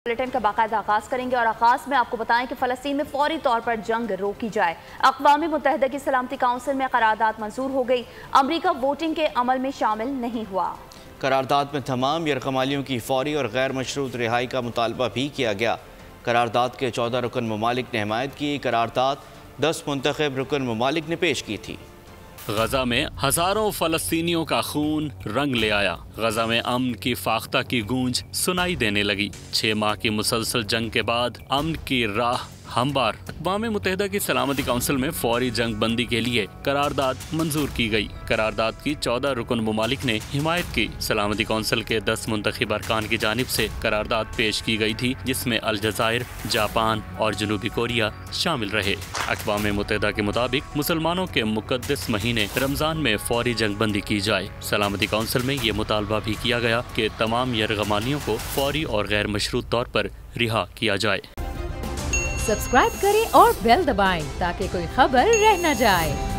Bulletin का बाकायदा आगाज करेंगे और आगाज में आपको बताएं कि फ़लस्तीन में फौरी तौर पर जंग रोकी जाए। अक़वाम मुत्तहिदा की सलामती काउंसिल में करारदाद मंजूर हो गई। अमरीका वोटिंग के अमल में शामिल नहीं हुआ। करारदाद में तमाम यरगमालियों की फौरी और गैर मशरूत रिहाई का मुतालबा भी किया गया। करारदाद के 14 रुकन ममालिक ने हिमायत की। करारदाद 10 मुंतखब रुकन ममालिक ने पेश की थी। गजा में हजारों फलस्तीनियों का खून रंग ले आया। गजा में अमन की फाख्ता की गूंज सुनाई देने लगी। 6 माह की मुसलसल जंग के बाद अमन की राह हमवार। अक़वाम मुत्तहिदा की सलामती काउंसिल में फौरी जंग बंदी के लिए करारदाद मंजूर की गई। करारदाद की 14 रुकन ममालिक ने हिमायत की। सलामती काउंसिल के 10 मुंतखब अरकान की जानिब से करारदाद पेश की गई थी, जिसमें अलजायर, जापान और जनूबी कोरिया शामिल रहे। अक़वाम मुत्तहिदा के मुताबिक मुसलमानों के मुक़द्दस महीने रमजान में फौरी जंग बंदी की जाए। सलामती काउंसिल में ये मुतालबा भी किया गया कि तमाम यरगमालियों को फौरी और गैर मशरूत तौर पर रिहा किया जाए। सब्सक्राइब करें और बेल दबाएं ताकि कोई खबर रह न जाए।